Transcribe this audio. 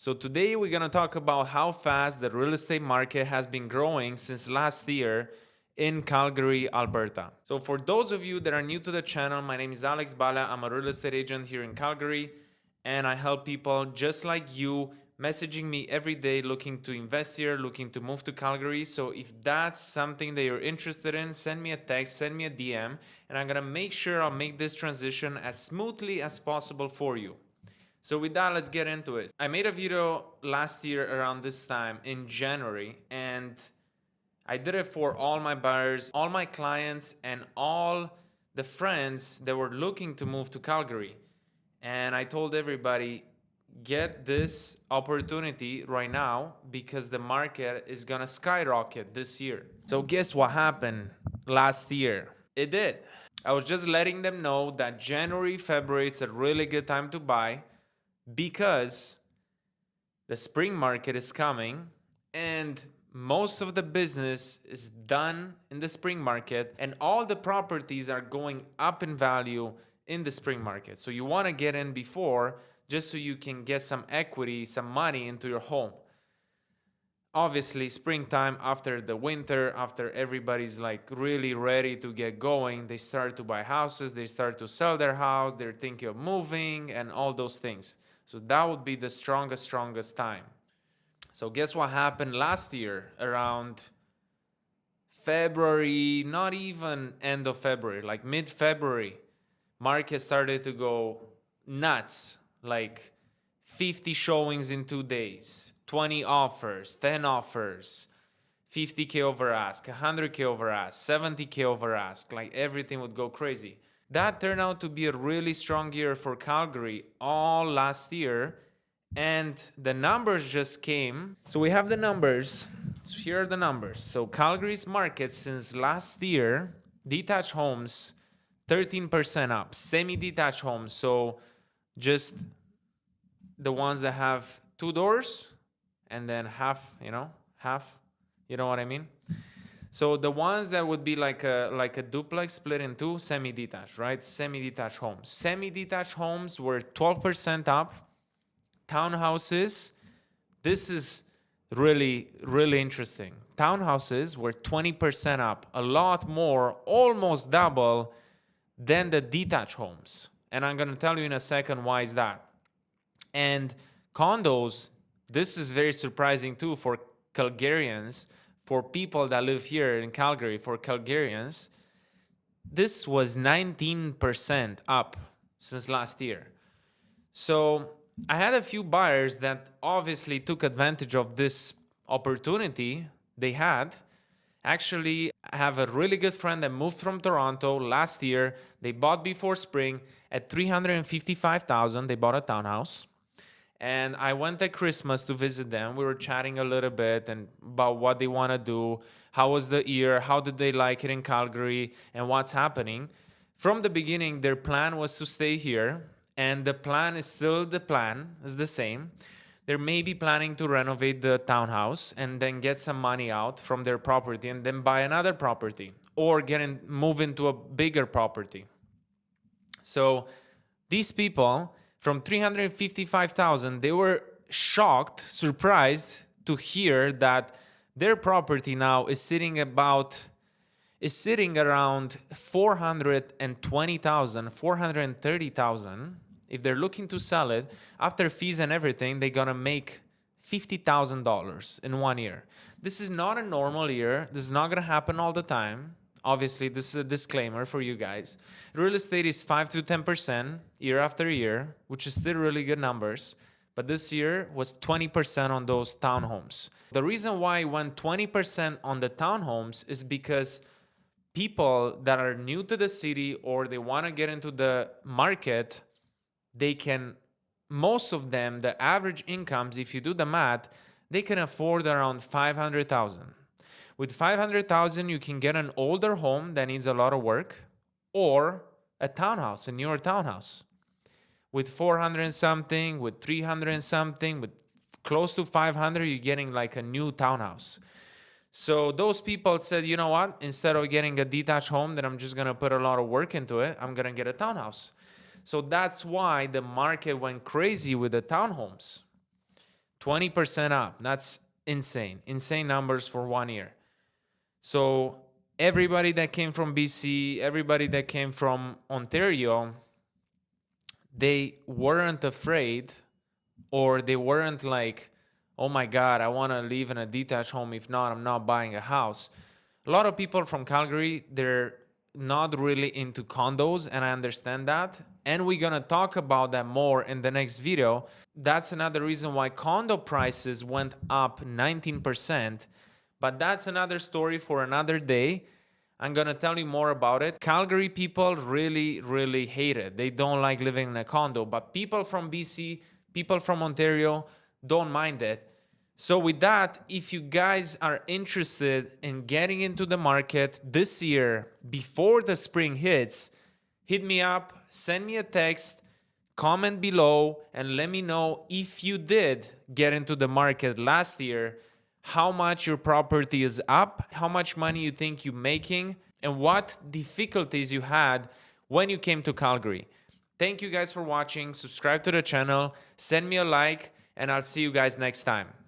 So today we're going to talk about how fast the real estate market has been growing since last year in Calgary, Alberta. So for those of you that are new to the channel, my name is Alex Bala. I'm a real estate agent here in Calgary, and I help people just like you messaging me every day looking to invest here, looking to move to Calgary. So if that's something that you're interested in, send me a text, send me a DM, and I'm going to make sure I'll make this transition as smoothly as possible for you. So with that, let's get into it. I made a video last year around this time in January, and I did it for all my buyers, all my clients, and all the friends that were looking to move to Calgary. And I told everybody, get this opportunity right now because the market is gonna skyrocket this year. So guess what happened last year? It did. I was just letting them know that January, February, it's a really good time to buy because the spring market is coming and most of the business is done in the spring market and all the properties are going up in value in the spring market. So you want to get in before just so you can get some equity, some money into your home. Obviously, springtime after the winter, after everybody's like really ready to get going, they start to buy houses, they start to sell their house, they're thinking of moving and all those things. So that would be the strongest time. So guess what happened last year around February, not even end of February, like mid-February, market started to go nuts, like 50 showings in 2 days, 20 offers, 10 offers, 50K over ask, 100K over ask, 70K over ask, like everything would go crazy. That turned out to be a really strong year for Calgary all last year, and the numbers just came. So we have the numbers. So here are the numbers. So Calgary's market since last year, detached homes, 13% up, semi-detached homes, so just the ones that have 2 doors and then half, half, you know what I mean? So the ones that would be like a duplex split in two, semi-detached, right? Semi-detached homes. Semi-detached homes were 12% up. Townhouses, this is really, really interesting. Townhouses were 20% up, a lot more, almost double than the detached homes. And I'm going to tell you in a second why is that. And condos, this is very surprising too for Calgarians, for people that live here in Calgary, for Calgarians. This was 19% up since last year. So I had a few buyers that obviously took advantage of this opportunity they had. Actually, I have a really good friend that moved from Toronto last year. They bought before spring at $355,000. They bought a townhouse. And I went at Christmas to visit them. We were chatting a little bit and about what they want to do, how was the year, how did they like it in Calgary, and what's happening. From the beginning, their plan was to stay here, and the plan is still the plan, is the same. They're maybe planning to renovate the townhouse and then get some money out from their property and then buy another property or move into a bigger property. So these people from 355,000, they were shocked, surprised to hear that their property now is sitting around 420,000, 430,000. If they're looking to sell it, after fees and everything, they're gonna make $50,000 in 1 year. This is not a normal year. This is not gonna happen all the time. Obviously, this is a disclaimer for you guys. Real estate is 5 to 10% year after year, which is still really good numbers. But this year was 20% on those townhomes. The reason why it went 20% on the townhomes is because people that are new to the city or they want to get into the market, most of them, the average incomes, if you do the math, they can afford around 500,000. With 500,000, you can get an older home that needs a lot of work or a townhouse, a newer townhouse. With 400 and something, with 300 and something, with close to 500, you're getting like a new townhouse. So those people said, you know what? Instead of getting a detached home that I'm just going to put a lot of work into it, I'm going to get a townhouse. So that's why the market went crazy with the townhomes. 20% up. That's insane. Insane numbers for 1 year. So everybody that came from BC, everybody that came from Ontario, they weren't afraid, or they weren't like, oh my God, I want to live in a detached home. If not, I'm not buying a house. A lot of people from Calgary, they're not really into condos, and I understand that. And we're going to talk about that more in the next video. That's another reason why condo prices went up 19%. But that's another story for another day. I'm going to tell you more about it. Calgary people really, really hate it. They don't like living in a condo. But people from BC, people from Ontario don't mind it. So with that, if you guys are interested in getting into the market this year before the spring hits, hit me up, send me a text, comment below, and let me know if you did get into the market last year, how much your property is up, how much money you think you're making, and what difficulties you had when you came to Calgary. Thank you guys for watching. Subscribe to the channel, send me a like, and I'll see you guys next time.